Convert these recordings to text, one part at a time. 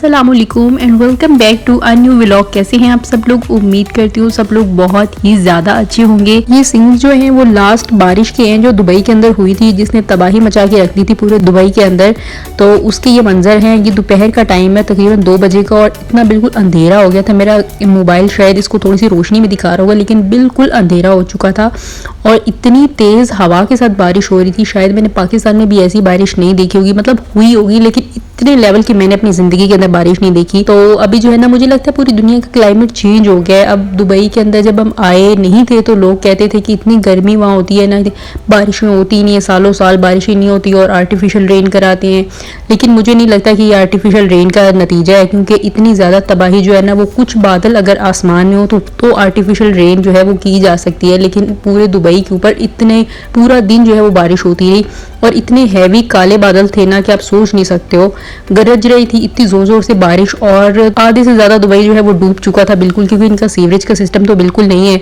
अस्सलामुअलैकुम and welcome back to a new vlog. कैसे हैं आप सब लोग? उम्मीद करती हूँ सब लोग बहुत ही ज़्यादा अच्छे होंगे। ये सीन्स जो हैं वो लास्ट बारिश के हैं जो दुबई के अंदर हुई थी, जिसने तबाही मचा के रख दी थी पूरे दुबई के अंदर। तो उसके ये मंजर हैं। ये दोपहर का टाइम है, तकरीबन 2 बजे का, और इतना बिल्कुल अंधेरा हो गया था। मेरा मोबाइल शायद इसको थोड़ी सी रोशनी में दिखा रहा होगा, लेकिन बिल्कुल अंधेरा हो चुका था और इतनी तेज़ हवा के साथ बारिश हो रही थी। शायद मैंने पाकिस्तान में भी ऐसी बारिश नहीं देखी होगी, मतलब हुई होगी लेकिन इतने लेवल की मैंने अपनी ज़िंदगी के अंदर बारिश नहीं देखी। तो अभी जो है ना, मुझे लगता है पूरी दुनिया का क्लाइमेट चेंज हो गया है। अब दुबई के अंदर जब हम आए नहीं थे तो लोग कहते थे कि इतनी गर्मी वहाँ होती है ना, बारिशें होती नहीं है, सालों साल बारिशें नहीं होती और आर्टिफिशियल रेन कराते हैं। लेकिन मुझे नहीं लगता कि ये आर्टिफिशियल रेन का नतीजा है, क्योंकि इतनी ज़्यादा तबाही जो है ना, वो कुछ बादल अगर आसमान में हो तो आर्टिफिशियल रेन जो है वो की जा सकती है। लेकिन पूरे दुबई के ऊपर इतने पूरा दिन जो है वो बारिश होती रही और इतने हैवी काले बादल थे ना कि आप सोच नहीं सकते हो। गरज रही थी इतनी जोर जोर से बारिश और आधे से ज़्यादा दुबई जो है वो डूब चुका था बिल्कुल, क्योंकि इनका सीवरेज का सिस्टम तो बिल्कुल नहीं है,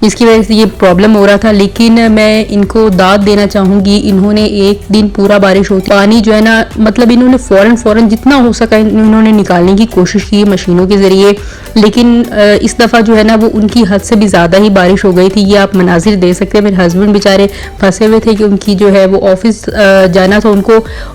जिसकी वजह से ये प्रॉब्लम हो रहा था। लेकिन मैं इनको दाद देना चाहूँगी, इन्होंने एक दिन पूरा बारिश होती पानी जो है ना, मतलब इन्होंने फ़ौरन जितना हो सका इन्होंने निकालने की कोशिश की मशीनों के ज़रिए। लेकिन इस दफ़ा जो है ना वो उनकी हद से भी ज़्यादा ही बारिश हो गई थी। ये आप मनाजिर देख सकते हैं। मेरे हस्बैंड बेचारे फंसे हुए थे कि उनकी जो है वो ऑफिस जाना था उनको,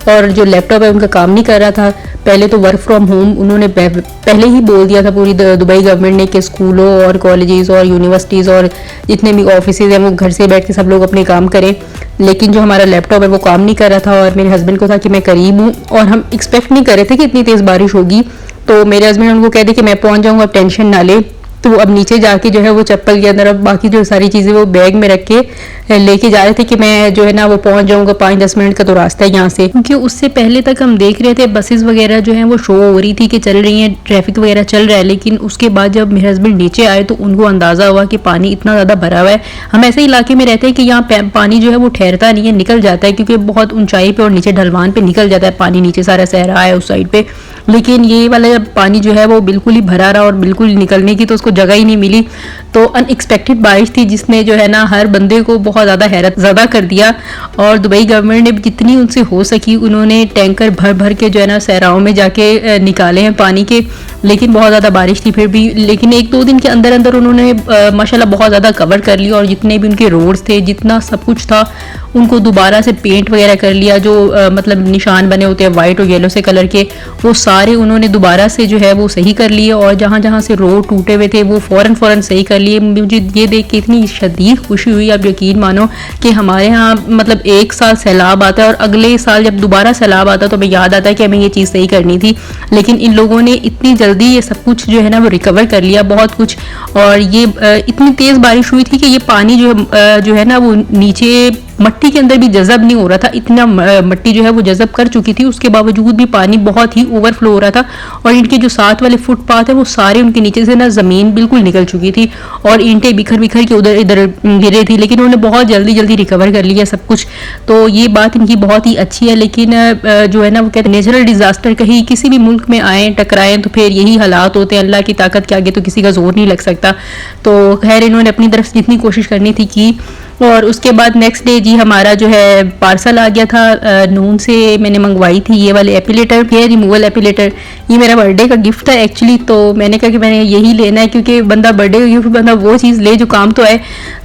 और जो लैपटॉप है उनका काम नहीं कर रहा था। पहले तो वर्क फ्रॉम होम उन्होंने पहले ही बोल दिया था पूरी दुबई गवर्नमेंट ने कि स्कूलों और कॉलेजेस और यूनिवर्सिटीज़ और जितने भी ऑफिस हैं वो घर से बैठ के सब लोग अपने काम करें। लेकिन जो हमारा लैपटॉप है वो काम नहीं कर रहा था और मेरे हस्बैंड को था कि मैं करीब हूँ और हम एक्सपेक्ट नहीं कर रहे थे कि इतनी तेज़ बारिश होगी। तो मेरे हस्बैंड उनको कह दे कि मैं पहुँच जाऊँगा, अब टेंशन ना ले। तो अब नीचे जाके जो है वो चप्पल के अंदर अब बाकी जो सारी चीज़ें वो बैग में रख के लेके जा रहे थे कि मैं जो है ना वो पहुंच जाऊंगा, 5-10 मिनट का तो रास्ता है यहाँ से। क्योंकि उससे पहले तक हम देख रहे थे बसेस वगैरह जो हैं वो शो हो रही थी कि चल रही हैं, ट्रैफिक वगैरह चल रहा है। लेकिन उसके बाद जब मेरे हस्बैंड नीचे आए तो उनको अंदाज़ा हुआ कि पानी इतना ज़्यादा भरा हुआ है। हम ऐसे इलाके में रहते हैं कि यहाँ पानी जो है वो ठहरता नहीं है, निकल जाता है, क्योंकि बहुत ऊंचाई पे और नीचे ढलवान पे निकल जाता है पानी, नीचे सारा सहरा है उस साइड पे। लेकिन ये वाला पानी जो है वो बिल्कुल ही भरा रहा और बिल्कुल निकलने की तो उसको जगह ही नहीं मिली। तो अनएक्सपेक्टेड बारिश थी जिसने जो है ना हर बंदे को बहुत ज़्यादा हैरत ज़दा कर दिया। और दुबई गवर्नमेंट ने जितनी उनसे हो सकी उन्होंने टैंकर भर भर के जो है ना सहराओं में जाके निकाले हैं पानी के। लेकिन बहुत ज़्यादा बारिश थी फिर भी, लेकिन 1-2 दिन के अंदर अंदर उन्होंने माशाल्लाह बहुत ज़्यादा कवर कर लिया और जितने भी उनके रोड्स थे, जितना सब कुछ था, उनको दोबारा से पेंट वगैरह कर लिया। जो मतलब निशान बने होते हैं वाइट और येलो से कलर के, वो सारे उन्होंने दोबारा से जो है वो सही कर लिए। और जहाँ जहाँ से रोड टूटे हुए थे वो फ़ौरन सही कर लिए। मुझे ये देख के इतनी शदीद खुशी हुई, आप यकीन मानो कि हमारे यहाँ मतलब एक साल सैलाब आता है और अगले साल जब दोबारा सैलाब आता है तो हमें याद आता है कि हमें ये चीज़ सही करनी थी। लेकिन इन लोगों ने इतनी जल्दी ये सब कुछ जो है ना वो रिकवर कर लिया, बहुत कुछ। और ये इतनी तेज़ बारिश हुई थी कि ये पानी जो है ना वो नीचे मट्टी के अंदर भी जज़ब नहीं हो रहा था, इतना मट्टी जो है वो जज़ब कर चुकी थी। उसके बावजूद भी पानी बहुत ही ओवरफ्लो हो रहा था और इनके जो साथ वाले फुटपाथ है वो सारे उनके नीचे से ना ज़मीन बिल्कुल निकल चुकी थी और ईंटें बिखर बिखर के उधर इधर गिरे थी। लेकिन उन्होंने बहुत जल्दी रिकवर कर लिया सब कुछ। तो ये बात इनकी बहुत ही अच्छी है। लेकिन जो है ना वो कहते हैं नेचुरल डिज़ास्टर कहीं किसी भी मुल्क में आए टकराएं तो फिर यही हालात होते हैं। अल्लाह की ताकत के आगे तो किसी का जोर नहीं लग सकता। तो खैर इन्होंने अपनी तरफ से जितनी कोशिश करनी थी की। और उसके बाद नेक्स्ट डे जी हमारा जो है पार्सल आ गया था। नून से मैंने मंगवाई थी ये वाले एपिलेटर, हेयर रिमूवल एपिलेटर। ये मेरा बर्थडे का गिफ्ट था एक्चुअली, तो मैंने कहा कि मैंने यही लेना है, क्योंकि बंदा बर्थडे का गिफ्ट बंदा वो चीज़ ले जो काम तो है।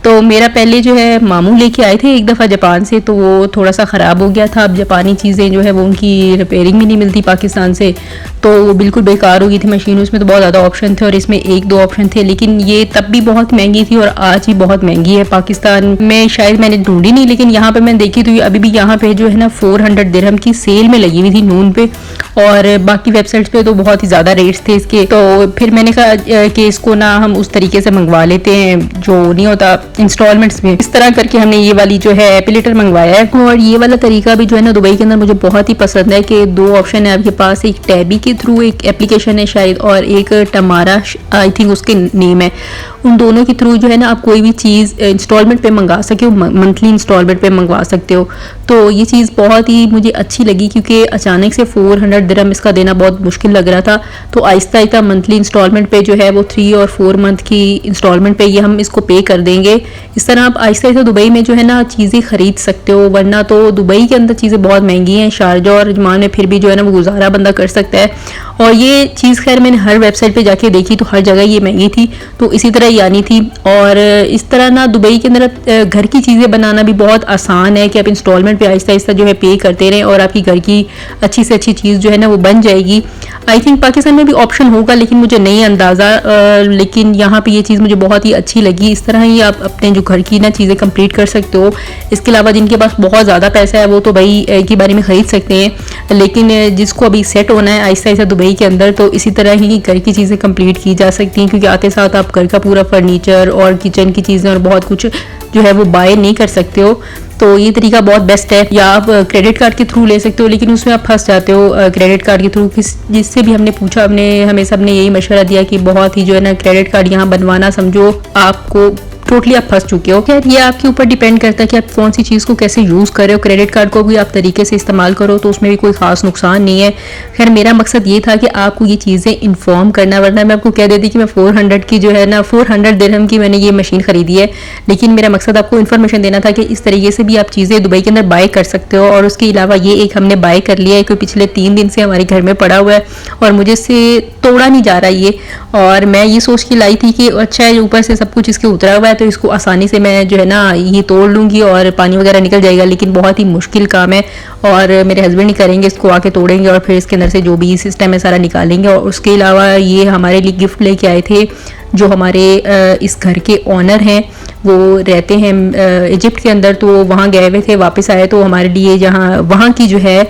तो मेरा पहले जो है मामू लेके आए थे एक दफ़ा जापान से, तो वो थोड़ा सा ख़राब हो गया था। अब जापानी चीज़ें जो है वो उनकी रिपेयरिंग भी नहीं मिलती पाकिस्तान से, तो वो बिल्कुल बेकार हो गई थी मशीन। उसमें तो बहुत ज़्यादा ऑप्शन थे और इसमें 1-2 ऑप्शन थे, लेकिन ये तब भी बहुत महंगी थी और आज भी बहुत महंगी है। पाकिस्तान में शायद मैंने ढूंढी नहीं, लेकिन यहाँ पे मैंने देखी तो अभी भी यहाँ पे जो है ना 400 दिरहम की सेल में लगी हुई थी नून पे, और बाकी वेबसाइट्स पे तो बहुत ही ज़्यादा रेट्स थे इसके। तो फिर मैंने कहा कि इसको ना हम उस तरीके से मंगवा लेते हैं जो नहीं होता इंस्टॉलमेंट्स में। इस तरह करके हमने ये वाली जो है एपिलेटर मंगवाया है। और ये वाला तरीका भी जो है ना दुबई के अंदर मुझे बहुत ही पसंद है कि 2 ऑप्शन है आपके पास, एक टैबी के थ्रू एक एप्लीकेशन है शायद, और एक टमारा आई थिंक उसके नेम है। उन दोनों के थ्रू जो है ना आप कोई भी चीज़ इंस्टॉलमेंट पे मंगा सकते हो, मंथली इंस्टॉलमेंट पे मंगवा सकते हो। तो ये चीज़ बहुत ही मुझे अच्छी लगी, क्योंकि अचानक से 400 दिरहम इसका देना बहुत मुश्किल लग रहा था। तो आहिस्ता आहिस्ता मंथली इंस्टॉलमेंट पे जो है वो 3 और 4 मंथ की इंस्टॉलमेंट पे ये हम इसको पे कर देंगे। इस तरह आप आहिस्ता आहिस्ता दुबई में जो है ना चीज़ें खरीद सकते हो, वरना तो दुबई के अंदर चीज़ें बहुत महंगी हैं। शारजा और अजमान में फिर भी जो है ना वो गुजारा बंदा कर सकता है। और ये चीज़ खैर मैंने हर वेबसाइट पे जाके देखी तो हर जगह ये महंगी थी, तो इसी तरह ही आनी थी। और इस तरह ना दुबई के अंदर घर की चीज़ें बनाना भी बहुत आसान है कि आप इंस्टॉलमेंट पे आहिस्ता आहिस्ता जो है पे करते रहें और आपकी घर की अच्छी से अच्छी चीज़ जो है ना वो बन जाएगी। आई थिंक पाकिस्तान में भी ऑप्शन होगा, लेकिन मुझे नहीं अंदाज़ा, लेकिन यहाँ पे ये चीज़ मुझे बहुत ही अच्छी लगी। इस तरह ही आप अपने जो घर की ना चीज़ें कंप्लीट कर सकते हो। इसके अलावा जिनके पास बहुत ज़्यादा पैसा है वो तो भाई एक ही बारी में ख़रीद सकते हैं, लेकिन जिसको अभी सेट होना है आहिस्ता आहिस्ता दुबई के अंदर, तो इसी तरह ही घर की चीज़ें कंप्लीट की जा सकती हैं, क्योंकि आते साथ आप घर का पूरा फर्नीचर और किचन की चीज़ें और बहुत कुछ जो है वो बाय नहीं कर सकते हो। तो ये तरीका बहुत बेस्ट है। या आप क्रेडिट कार्ड के थ्रू ले सकते हो, लेकिन उसमें आप फंस जाते हो क्रेडिट कार्ड के थ्रू। जिससे भी हमने पूछा, हमें सबने यही मशवरा दिया कि बहुत ही जो है ना क्रेडिट कार्ड यहाँ बनवाना समझो आपको टोटली आप फंस चुके हो। खैर ये आपके ऊपर डिपेंड करता है कि आप कौन सी चीज़ को कैसे यूज़ कर रहे हो। क्रेडिट कार्ड को भी आप तरीके से इस्तेमाल करो तो उसमें भी कोई खास नुकसान नहीं है। खैर मेरा मकसद ये था कि आपको ये चीज़ें इन्फॉर्म करना, वरना मैं आपको कह देती कि मैं 400 की जो है ना 400 दिरहम की मैंने ये मशीन खरीदी है। लेकिन मेरा मकसद आपको इन्फॉर्मेशन देना था कि इस तरीके से भी आप चीज़ें दुबई के अंदर बाय कर सकते हो। और उसके अलावा ये एक हमने बाय कर लिया है कि पिछले 3 दिन से हमारे घर में पड़ा हुआ है और मुझे से तोड़ा नहीं जा रहा ये। और मैं ये सोच के लाई थी कि अच्छा है ऊपर से सब कुछ इसके उतरा हुआ है तो इसको आसानी से मैं जो है ना ये तोड़ लूँगी और पानी वगैरह निकल जाएगा, लेकिन बहुत ही मुश्किल काम है। और मेरे हस्बैंड ही करेंगे, इसको आके तोड़ेंगे और फिर इसके अंदर से जो भी सिस्टम है सारा निकालेंगे। और उसके अलावा ये हमारे लिए गिफ्ट लेके आए थे, जो हमारे इस घर के ऑनर हैं, वो रहते हैं इजिप्ट के अंदर, तो वहाँ गए हुए थे, वापस आए तो हमारे लिए जहाँ वहाँ की जो है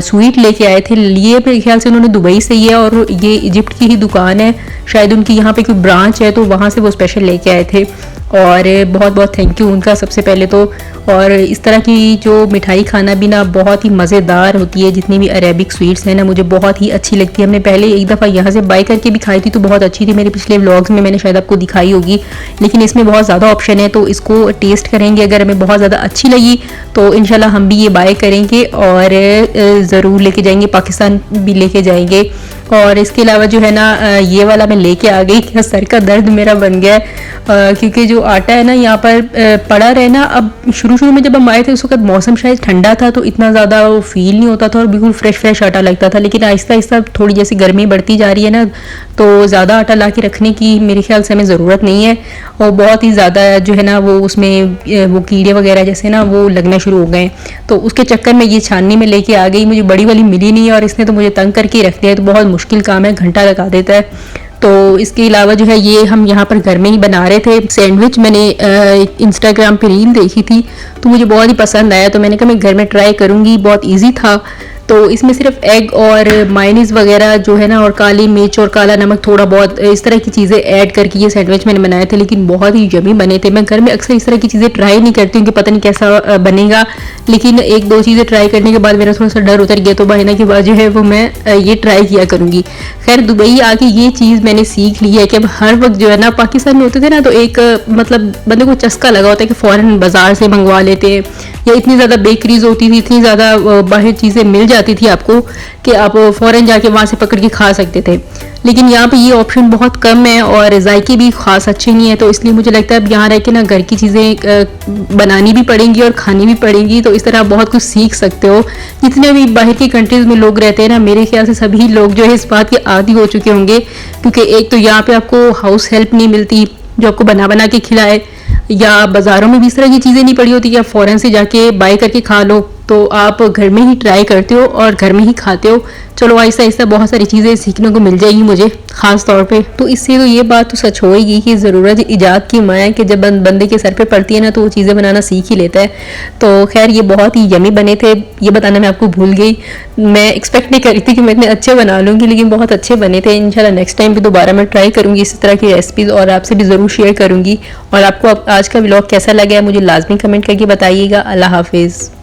स्वीट लेके आए थे। ये मेरे ख्याल से उन्होंने दुबई से ही है और ये इजिप्ट की ही दुकान है, शायद उनकी यहाँ पे कोई ब्रांच है, तो वहाँ से वो स्पेशल लेके आए थे। और बहुत बहुत थैंक यू उनका सबसे पहले तो। और इस तरह की जो मिठाई खाना भी ना बहुत ही मज़ेदार होती है। जितनी भी अरेबिक स्वीट्स हैं ना मुझे बहुत ही अच्छी लगती है। हमने पहले एक दफ़ा यहाँ से बाय करके भी खाई थी तो बहुत अच्छी थी, मेरे पिछले व्लॉग्स में मैंने शायद आपको दिखाई होगी। लेकिन इसमें बहुत ज़्यादा ऑप्शन है तो इसको टेस्ट करेंगे, अगर हमें बहुत ज़्यादा अच्छी लगी तो इंशाल्लाह हम भी ये बाय करेंगे और ज़रूर लेके जाएंगे, पाकिस्तान भी लेके जाएंगे। और इसके अलावा जो है ना ये वाला मैं लेके आ गई, क्या सर का दर्द मेरा बन गया है, क्योंकि जो आटा है ना यहाँ पर पड़ा रहे ना। अब शुरू में जब हम आए थे उस वक्त मौसम शायद ठंडा था तो इतना ज़्यादा वो फील नहीं होता था और बिल्कुल फ्रेश आटा लगता था, लेकिन आहिस्ता आहिस्ता थोड़ी जैसी गर्मी बढ़ती जा रही है ना तो ज़्यादा आटा ला के रखने की मेरे ख्याल से हमें ज़रूरत नहीं है। और बहुत ही ज़्यादा जो है ना वो उसमें वो कीड़े वगैरह जैसे ना वो लगना शुरू हो गए, तो उसके चक्कर में ये छाननी में लेके आ गई। मुझे बड़ी वाली मिली नहीं और इसने तो मुझे तंग करके रख दिया है, तो बहुत मुश्किल काम है, घंटा लगा देता है। तो इसके अलावा जो है ये हम यहाँ पर घर में ही बना रहे थे सैंडविच। मैंने इंस्टाग्राम पे रील देखी थी तो मुझे बहुत ही पसंद आया, तो मैंने कहा मैं घर में ट्राई करूँगी। बहुत इजी था। तो इसमें सिर्फ एग और मायोनीज वगैरह जो है ना और काली मिर्च और काला नमक थोड़ा बहुत इस तरह की चीज़ें ऐड करके ये सैंडविच मैंने बनाए थे, लेकिन बहुत ही यमी बने थे। मैं घर में अक्सर इस तरह की चीज़ें ट्राई नहीं करती हूँ कि पता नहीं कैसा बनेगा, लेकिन एक दो चीज़ें ट्राई करने के बाद मेरा थोड़ा सा डर उतर गया, तो महीना के बाद जो है वो मैं ये ट्राई किया करूँगी। खैर दुबई आके ये चीज़ मैंने सीख ली है कि अब हर वक्त जो है ना पाकिस्तान में होते थे ना तो एक मतलब बंदे को चस्का लगा होता है कि फ़ौरन बाज़ार से मंगवा लेते हैं, या इतनी ज़्यादा बेकरीज होती थी, इतनी ज़्यादा बाहर चीज़ें मिल जाती थी आपको कि आप फ़ौरन जाके वहाँ से पकड़ के खा सकते थे। लेकिन यहाँ पे ये ऑप्शन बहुत कम है और जायके भी खास अच्छे नहीं है, तो इसलिए मुझे लगता है अब यहाँ रह के ना घर की चीज़ें बनानी भी पड़ेंगी और खानी भी पड़ेंगी, तो इस तरह आप बहुत कुछ सीख सकते हो। जितने भी बाहर की कंट्रीज़ में लोग रहते हैं ना, मेरे ख्याल से सभी लोग जो है इस बात के आदी हो चुके होंगे, क्योंकि एक तो यहाँ पे आपको हाउस हेल्प नहीं मिलती जो आपको बना के खिलाए, या बाज़ारों में भी इस तरह की चीज़ें नहीं पड़ी होती कि आप फ़ौरन से जाके बाय करके खा लो, तो आप घर में ही ट्राई करते हो और घर में ही खाते हो। चलो आहिस्ता आहिस्ता बहुत सारी चीज़ें सीखने को मिल जाएगी मुझे ख़ास तौर पे। तो इससे तो ये बात तो सच होएगी कि ज़रूरत ईजाद की माँ है कि जब बंदे के सर पे पड़ती है ना तो वो चीज़ें बनाना सीख ही लेता है। तो खैर ये बहुत ही यमी बने थे, ये बताना मैं आपको भूल गई। मैं एक्सपेक्ट नहीं कर रही थी कि मैं इतने अच्छे बना लूँगी, लेकिन बहुत अच्छे बने थे। इंशाल्लाह नेक्स्ट टाइम भी दोबारा मैं ट्राई करूँगी इस तरह की रेसिपीज़ और आपसे भी ज़रूर शेयर करूँगी। और आपको आज का व्लॉग कैसा लगा है मुझे लाजमी कमेंट करके बताइएगा। अल्लाह हाफिज़।